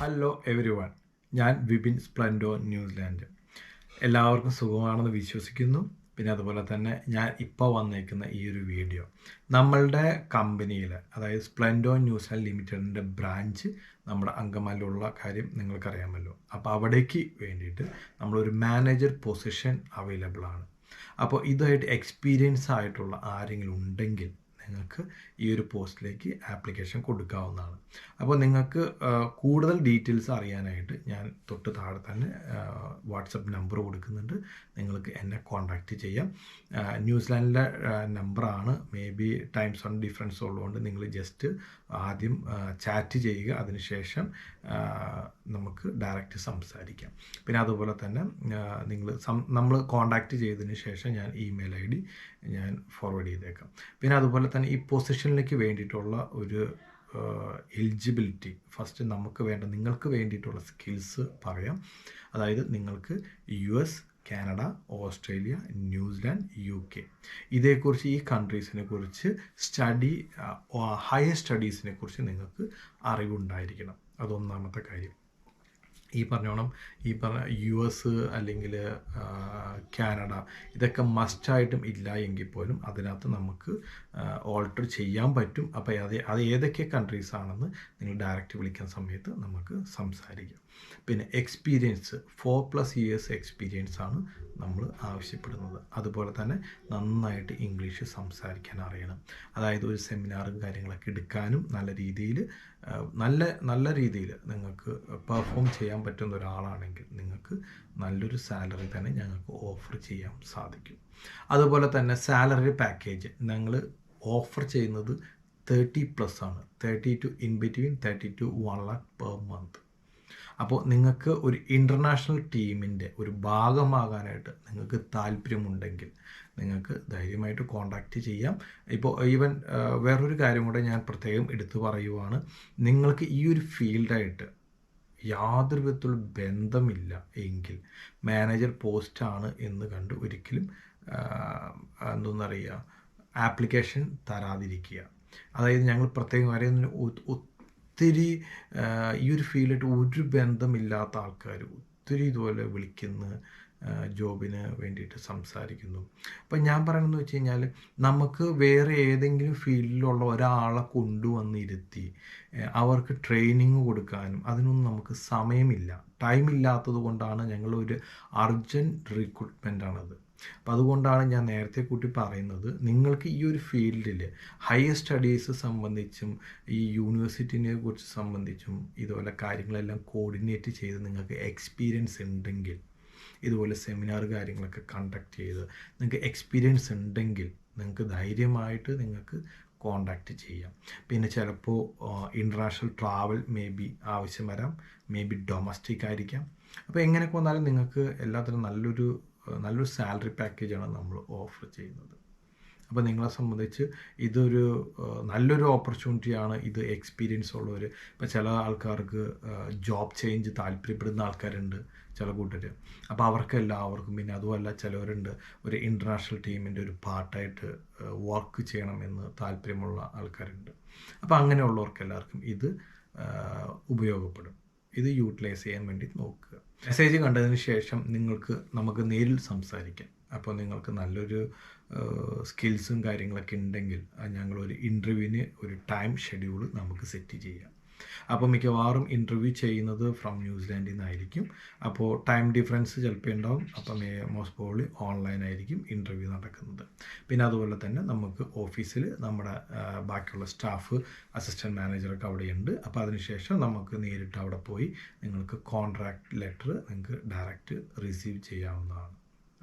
Hello every one, ഞാൻ Vipin സ്പ്ലെൻഡോ New Zealand. എല്ലാവർക്കും സുഖമാണെന്ന് വിശ്വസിക്കുന്നു. പിന്നെ അതുപോലെ തന്നെ ഞാൻ ഇപ്പോൾ വന്നേക്കുന്ന ഈ ഒരു വീഡിയോ നമ്മളുടെ കമ്പനിയിൽ, അതായത് സ്പ്ലെൻഡോ ന്യൂസിലാൻഡ് ലിമിറ്റഡിൻ്റെ ബ്രാഞ്ച് നമ്മുടെ അങ്കമാലിയിലുള്ള കാര്യം നിങ്ങൾക്കറിയാമല്ലോ. അപ്പോൾ അവിടേക്ക് വേണ്ടിയിട്ട് നമ്മളൊരു മാനേജർ പൊസിഷൻ അവൈലബിൾ ആണ്. അപ്പോൾ ഇതായിട്ട് എക്സ്പീരിയൻസ് ആയിട്ടുള്ള ആരെങ്കിലും ഉണ്ടെങ്കിൽ നിങ്ങൾക്ക് ഈ ഒരു പോസ്റ്റിലേക്ക് ആപ്ലിക്കേഷൻ കൊടുക്കാവുന്നതാണ്. അപ്പോൾ നിങ്ങൾക്ക് കൂടുതൽ ഡീറ്റെയിൽസ് അറിയാനായിട്ട് ഞാൻ തൊട്ട് താഴെ തന്നെ വാട്സപ്പ് നമ്പർ കൊടുക്കുന്നുണ്ട്. നിങ്ങൾക്ക് എന്നെ കോൺടാക്റ്റ് ചെയ്യാം. ന്യൂസിലാൻഡിലെ നമ്പറാണ്. May be time zone difference ഉള്ളതുകൊണ്ട് നിങ്ങൾ ജസ്റ്റ് ആദ്യം ചാറ്റ് ചെയ്യുക, അതിനുശേഷം നമുക്ക് ഡയറക്റ്റ് സംസാരിക്കാം. പിന്നെ അതുപോലെ തന്നെ നമ്മൾ കോൺടാക്റ്റ് ചെയ്തതിന് ശേഷം ഞാൻ ഇമെയിൽ ID ഞാൻ ഫോർവേഡ് ചെയ്തേക്കാം. പിന്നെ അതുപോലെ തന്നെ ഈ പൊസിഷനിലേക്ക് വേണ്ടിയിട്ടുള്ള ഒരു എലിജിബിലിറ്റി ഫസ്റ്റ് നിങ്ങൾക്ക് വേണ്ടിയിട്ടുള്ള സ്കിൽസ് പറയാം. അതായത് നിങ്ങൾക്ക് US, Canada, Australia, New Zealand, UK ഇതേക്കുറിച്ച്, ഈ കൺട്രീസിനെ കുറിച്ച് ഹയർ സ്റ്റഡീസിനെ കുറിച്ച് നിങ്ങൾക്ക് അറിവുണ്ടായിരിക്കണം. അതൊന്നാമത്തെ കാര്യം. ഈ പറഞ്ഞ US അല്ലെങ്കിൽ കാനഡ ഇതൊക്കെ മസ്റ്റായിട്ടും ഇല്ല എങ്കിൽ പോലും അതിനകത്ത് നമുക്ക് ഓൾട്ടർ ചെയ്യാൻ പറ്റും. അപ്പോൾ അത് ഏതൊക്കെ കൺട്രീസ് ആണെന്ന് നിങ്ങൾ ഡയറക്റ്റ് വിളിക്കുന്ന സമയത്ത് നമുക്ക് സംസാരിക്കാം. പിന്നെ എക്സ്പീരിയൻസ് 4+ ഇയേഴ്സ് എക്സ്പീരിയൻസ് ആണ് നമ്മൾ ആവശ്യപ്പെടുന്നത്. അതുപോലെ തന്നെ നന്നായിട്ട് ഇംഗ്ലീഷ് സംസാരിക്കാൻ അറിയണം. അതായത് ഒരു സെമിനാറും കാര്യങ്ങളൊക്കെ എടുക്കാനും നല്ല രീതിയിൽ നിങ്ങൾക്ക് പെർഫോം ചെയ്യാൻ പറ്റുന്ന ഒരാളാണെങ്കിൽ നിങ്ങൾക്ക് നല്ലൊരു സാലറി തന്നെ ഞങ്ങൾക്ക് ഓഫർ ചെയ്യാൻ സാധിക്കും. അതുപോലെ തന്നെ സാലറി പാക്കേജ് ഞങ്ങൾ ഓഫർ ചെയ്യുന്നത് 30+ ആണ്. 30 to 1 lakh per month. അപ്പോൾ നിങ്ങൾക്ക് ഒരു ഇൻ്റർനാഷണൽ ടീമിൻ്റെ ഒരു ഭാഗമാകാനായിട്ട് നിങ്ങൾക്ക് താല്പര്യമുണ്ടെങ്കിൽ നിങ്ങൾക്ക് ധൈര്യമായിട്ട് കോൺടാക്റ്റ് ചെയ്യാം. ഇപ്പോൾ ഈവൻ വേറൊരു കാര്യം കൂടെ ഞാൻ പ്രത്യേകം എടുത്തു പറയുവാണ്. നിങ്ങൾക്ക് ഈ ഒരു ഫീൽഡായിട്ട് യാതൊരു വിധത്തിലുള്ള ബന്ധമില്ല എങ്കിൽ മാനേജർ പോസ്റ്റാണ് എന്ന് കണ്ട് ഒരിക്കലും ആപ്ലിക്കേഷൻ തരാതിരിക്കുക. അതായത് ഞങ്ങൾ പ്രത്യേകം അറിയുന്ന ഒത്തിരി ഈ ഒരു ഫീൽഡായിട്ട് ഒരു ബന്ധമില്ലാത്ത ആൾക്കാർ ഒത്തിരി ഇതുപോലെ വിളിക്കുന്നു, ജോബിന് വേണ്ടിയിട്ട് സംസാരിക്കുന്നു. അപ്പം ഞാൻ പറയണമെന്ന് വെച്ച് കഴിഞ്ഞാൽ നമുക്ക് വേറെ ഏതെങ്കിലും ഫീൽഡിലുള്ള ഒരാളെ കൊണ്ടുവന്നിരുത്തി അവർക്ക് ട്രെയിനിങ് കൊടുക്കാനും അതിനൊന്നും നമുക്ക് സമയമില്ല. ടൈമില്ലാത്തത് കൊണ്ടാണ് ഞങ്ങളൊരു അർജൻറ്റ് റിക്രൂട്ട്മെൻറ്റാണത്. അപ്പോൾ അതുകൊണ്ടാണ് ഞാൻ നേരത്തെ കൂട്ടി പറയുന്നത്, നിങ്ങൾക്ക് ഈ ഒരു ഫീൽഡിൽ ഹയർ സ്റ്റഡീസ് സംബന്ധിച്ചും ഈ യൂണിവേഴ്സിറ്റിനെ കുറിച്ച് സംബന്ധിച്ചും ഇതുപോലെ കാര്യങ്ങളെല്ലാം കോർഡിനേറ്റ് ചെയ്ത് നിങ്ങൾക്ക് എക്സ്പീരിയൻസ് ഉണ്ടെങ്കിൽ, ഇതുപോലെ സെമിനാർ കാര്യങ്ങളൊക്കെ കണ്ടക്ട് ചെയ്ത് നിങ്ങൾക്ക് എക്സ്പീരിയൻസ് ഉണ്ടെങ്കിൽ നിങ്ങൾക്ക് ധൈര്യമായിട്ട് നിങ്ങൾക്ക് കോണ്ടാക്റ്റ് ചെയ്യാം. പിന്നെ ചിലപ്പോൾ ഇൻ്റർനാഷണൽ ട്രാവൽ ആവശ്യം വരാം, ഡൊമസ്റ്റിക് ആയിരിക്കാം. അപ്പോൾ എങ്ങനെയൊക്കെ വന്നാലും നിങ്ങൾക്ക് എല്ലാത്തിനും നല്ലൊരു സാലറി പാക്കേജാണ് നമ്മൾ ഓഫർ ചെയ്യുന്നത്. അപ്പോൾ നിങ്ങളെ സംബന്ധിച്ച് ഇതൊരു നല്ലൊരു ഓപ്പർച്യൂണിറ്റിയാണ്. ഇത് എക്സ്പീരിയൻസ് ഉള്ളവർ, ഇപ്പോൾ ചില ആൾക്കാർക്ക് ജോബ് ചേഞ്ച് താല്പര്യപ്പെടുന്ന ആൾക്കാരുണ്ട്, ചില കൂട്ടർ. അപ്പോൾ അവർക്കെല്ലാവർക്കും, പിന്നെ അതുമല്ല ചിലവരുണ്ട് ഒരു ഇൻ്റർനാഷണൽ ടീമിൻ്റെ ഒരു പാർട്ടായിട്ട് വർക്ക് ചെയ്യണമെന്ന് താല്പര്യമുള്ള ആൾക്കാരുണ്ട്. അപ്പോൾ അങ്ങനെയുള്ളവർക്ക് എല്ലാവർക്കും ഇത് ഉപയോഗപ്പെടും. ഇത് യൂട്ടിലൈസ് ചെയ്യാൻ വേണ്ടി നോക്കുക. മെസ്സേജ് കണ്ടതിന് ശേഷം നമുക്ക് നേരിൽ സംസാരിക്കാം. അപ്പോൾ നിങ്ങൾക്ക് നല്ലൊരു സ്കിൽസും കാര്യങ്ങളൊക്കെ ഉണ്ടെങ്കിൽ ഞങ്ങളൊരു ഇൻ്റർവ്യൂവിന് ഒരു ടൈം ഷെഡ്യൂൾ നമുക്ക് സെറ്റ് ചെയ്യാം. അപ്പോൾ മിക്കവാറും ഇൻ്റർവ്യൂ ചെയ്യുന്നത് ഫ്രം ന്യൂസിലാൻഡിൽ നിന്നായിരിക്കും. അപ്പോൾ ടൈം ഡിഫറൻസ് ചിലപ്പോൾ ഉണ്ടാവും. അപ്പം മോസ്റ്റ് പ്രോബബ്ലി ഓൺലൈനായിരിക്കും ഇൻ്റർവ്യൂ നടക്കുന്നത്. പിന്നെ അതുപോലെ തന്നെ നമുക്ക് ഓഫീസിൽ നമ്മുടെ ബാക്കിയുള്ള സ്റ്റാഫ്, അസിസ്റ്റൻറ്റ് മാനേജറൊക്കെ അവിടെയുണ്ട്. അപ്പോൾ അതിനുശേഷം നമുക്ക് നേരിട്ട് അവിടെ പോയി നിങ്ങൾക്ക് കോൺട്രാക്ട് ലെറ്റർ നിങ്ങൾക്ക് ഡയറക്റ്റ് റിസീവ് ചെയ്യാവുന്നതാണ്.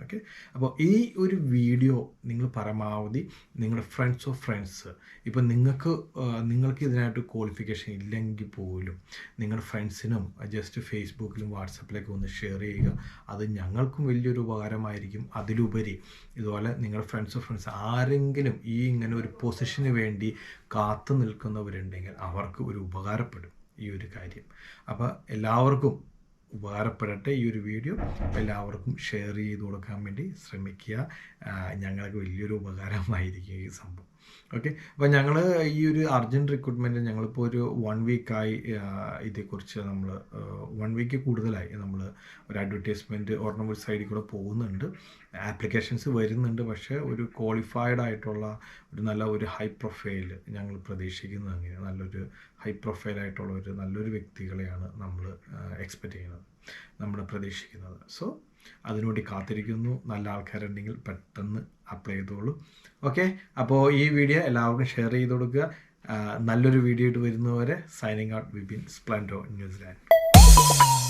ഓക്കെ. അപ്പോൾ ഈ ഒരു വീഡിയോ നിങ്ങൾ പരമാവധി നിങ്ങളുടെ ഫ്രണ്ട്സ് ഇപ്പോൾ നിങ്ങൾക്ക് ഇതിനായിട്ട് ക്വാളിഫിക്കേഷൻ ഇല്ലെങ്കിൽ പോലും നിങ്ങളുടെ ഫ്രണ്ട്സിനും ജസ്റ്റ് ഫേസ്ബുക്കിലും വാട്സപ്പിലൊക്കെ ഒന്ന് ഷെയർ ചെയ്യുക. അത് ഞങ്ങൾക്കും വലിയൊരു ഉപകാരമായിരിക്കും. അതിലുപരി ഇതുപോലെ നിങ്ങളുടെ ഫ്രണ്ട്സ് ആരെങ്കിലും ഇങ്ങനെ ഒരു പൊസിഷന് വേണ്ടി കാത്തു നിൽക്കുന്നവരുണ്ടെങ്കിൽ അവർക്ക് ഒരു ഉപകാരപ്പെടും ഈ ഒരു കാര്യം. അപ്പോൾ എല്ലാവർക്കും ഉപകാരപ്പെടട്ടെ ഈ ഒരു വീഡിയോ. എല്ലാവർക്കും ഷെയർ ചെയ്ത് കൊടുക്കാൻ വേണ്ടി ശ്രമിക്കുക. ഞങ്ങൾക്ക് വലിയൊരു ഉപകാരമായിരിക്കും ഈ സംഭവം. ഓക്കെ, അപ്പോൾ ഞങ്ങൾ ഈ ഒരു അർജൻറ്റ് റിക്രൂട്ട്മെൻറ്റ് ഞങ്ങളിപ്പോൾ ഒരു 1 വീക്കായി ഇതേക്കുറിച്ച് നമ്മൾ 1 വീക്ക് കൂടുതലായി നമ്മൾ ഒരു അഡ്വർടൈസ്മെൻറ്റ് ഒരെണ്ണം ഒരു സൈഡിൽ കൂടെ പോകുന്നുണ്ട്. ആപ്ലിക്കേഷൻസ് വരുന്നുണ്ട്, പക്ഷേ ഒരു ക്വാളിഫൈഡ് ആയിട്ടുള്ള ഒരു നല്ല ഒരു ഹൈ പ്രൊഫൈൽ ഞങ്ങൾ പ്രതീക്ഷിക്കുന്നത് അങ്ങനെ നല്ലൊരു ഹൈ പ്രൊഫൈലായിട്ടുള്ള ഒരു നല്ലൊരു വ്യക്തികളെയാണ് നമ്മൾ എക്സ്പെക്റ്റ് ചെയ്യുന്നത്, നമ്മൾ പ്രതീക്ഷിക്കുന്നത്. സോ അതിനുവേണ്ടി കാത്തിരിക്കുന്നു. നല്ല ആൾക്കാരുണ്ടെങ്കിൽ പെട്ടെന്ന് അപ്ലൈ ചെയ്തോളൂ. ഓക്കെ, അപ്പോൾ ഈ വീഡിയോ എല്ലാവർക്കും ഷെയർ ചെയ്ത് കൊടുക്കുക. നല്ലൊരു വീഡിയോ ആയിട്ട് വരുന്നവരെ സൈനിങ് ഔട്ട്, വിപിൻ, സ്പ്ലെൻഡോ, ന്യൂസിലാൻഡ്.